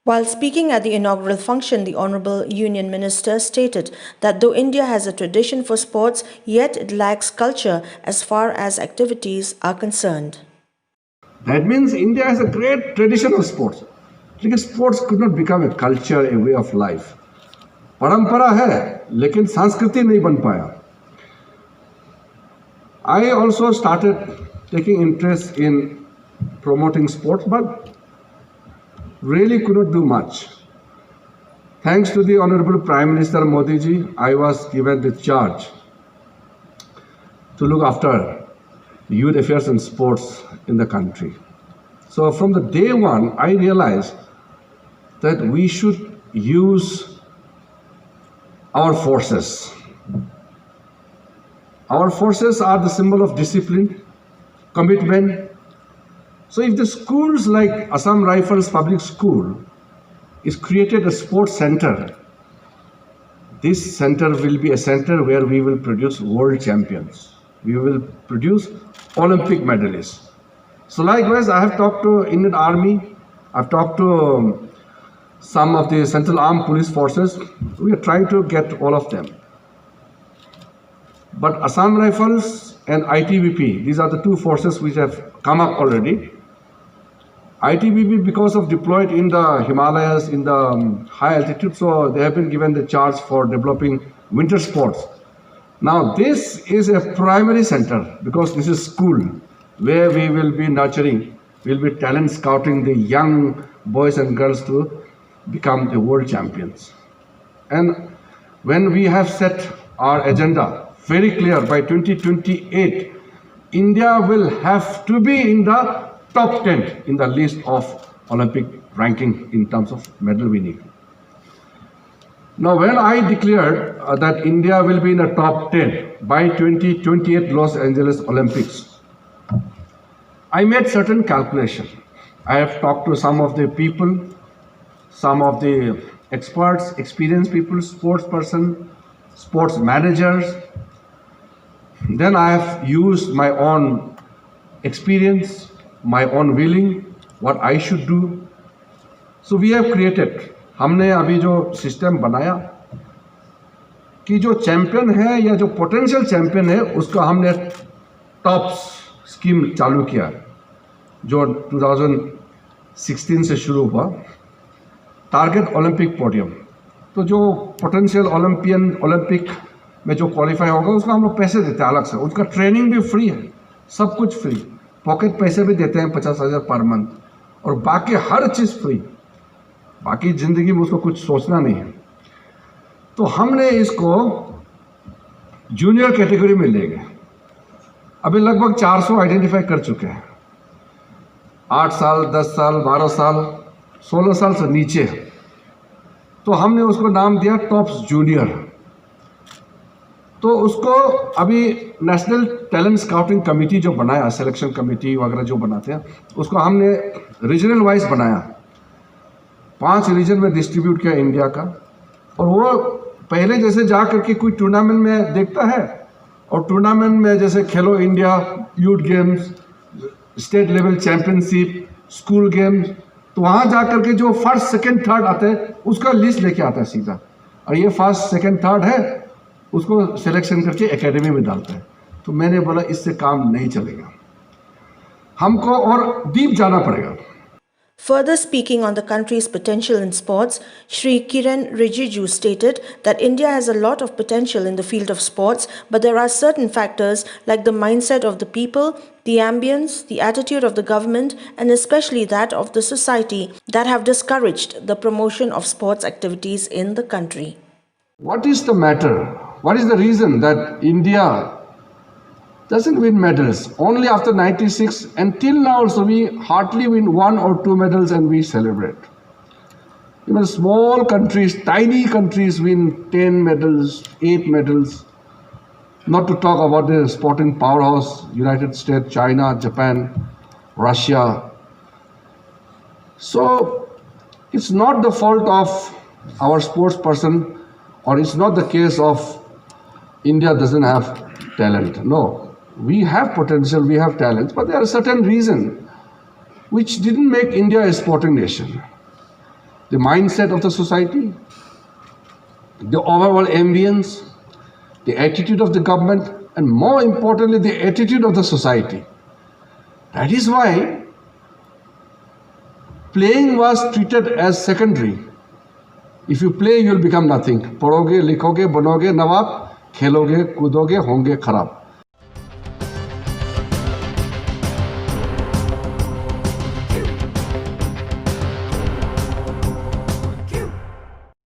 While speaking at the inaugural function, the Honorable Union Minister stated that though India has a tradition for sports, yet it lacks culture as far as activities are concerned. That means India has a great tradition of sports. Because sports could not become a culture, a way of life. परंपरा है लेकिन संस्कृति नहीं बन पाया. I also started taking interest in promoting sports, but really could not do much. Thanks to the Honorable Prime Minister Modi ji, I was given the charge to look after youth affairs and sports in the country. So from the day one, I realized that we should use our forces. Our forces are the symbol of discipline, commitment. So if the schools like Assam Rifles Public School is created a sports center, this center will be a center where we will produce world champions. We will produce Olympic medalists. So likewise, I have talked to Indian Army, I've talked to some of the Central Armed Police Forces. We are trying to get all of them. But Assam Rifles and ITBP, these are the two forces which have come up already. ITBP, because of deployed in the Himalayas, in the high altitude, so they have been given the charge for developing winter sports. Now this is a primary center because this is school where we will be nurturing, we'll be talent scouting the young boys and girls to become the world champions. And when we have set our agenda very clear, by 2028, India will have to be in the top 10 in the list of Olympic ranking in terms of medal winning. Now, when I declared that India will be in the top 10 by 2028 Los Angeles Olympics, I made certain calculation. I have talked to some of the people, some of the experts, experienced people, sports person, sports managers. Then I have used my own experience, my own willing, what I should do. So we have created, हमने अभी जो system बनाया कि जो champion है या जो potential champion है उसका हमने टॉप स्कीम चालू किया जो 2016 से शुरू हुआ, टारगेट ओलंपिक पोडियम. तो जो पोटेंशियल ओलंपिक में जो क्वालिफाई होगा उसको हम लोग पैसे देते हैं अलग से, उसका ट्रेनिंग भी फ्री है, सब कुछ फ्री, पॉकेट पैसे भी देते हैं 50,000 पर मंथ, और बाकी हर चीज़ फ्री. बाकी ज़िंदगी में उसको कुछ सोचना नहीं है. तो हमने इसको जूनियर कैटेगरी में ले गए. अभी लगभग 400 आइडेंटिफाई कर चुके हैं. 8 साल, 10 साल, 12 साल, 16 साल से नीचे. तो हमने उसको नाम दिया टॉप्स जूनियर. तो उसको अभी नेशनल टैलेंट स्काउटिंग कमेटी जो बनाया, सिलेक्शन कमेटी वगैरह जो बनाते हैं, उसको हमने रीजनल वाइज बनाया. 5 रीजन में डिस्ट्रीब्यूट किया इंडिया का. और वो पहले जैसे जा करके कोई टूर्नामेंट में देखता है, और टूर्नामेंट में जैसे खेलो India, youth games, state level championship, school games, तो वहाँ जा करके जो फर्स्ट सेकंड थर्ड आते हैं उसका लिस्ट लेके आता है सीधा, और ये फर्स्ट सेकंड थर्ड है उसको सिलेक्शन करके एकेडमी में डालता है. तो मैंने बोला इससे काम नहीं चलेगा, हमको और डीप जाना पड़ेगा. Further speaking on the country's potential in sports, Shri Kiren Rijiju stated that India has a lot of potential in the field of sports, but there are certain factors like the mindset of the people, the ambience, the attitude of the government, and especially that of the society that have discouraged the promotion of sports activities in the country. What is the matter? What is the reason that India doesn't win medals? Only after 96 until now also we hardly win 1 or 2 medals and we celebrate. Even small countries, tiny countries win 10 medals, 8 medals. Not to talk about the sporting powerhouse, United States, China, Japan, Russia. So it's not the fault of our sports person, or it's not the case of India doesn't have talent. No. We have potential, we have talent, but there are certain reasons which didn't make India a sporting nation. the mindset of the society, the overall ambience, the attitude of the government, and more importantly, the attitude of the society. That is why playing was treated as secondary. If you play, you will become nothing. पढ़ोगे, लिखोगे, बनोगे नवाब, खेलोगे, कूदोगे, होंगे खराब.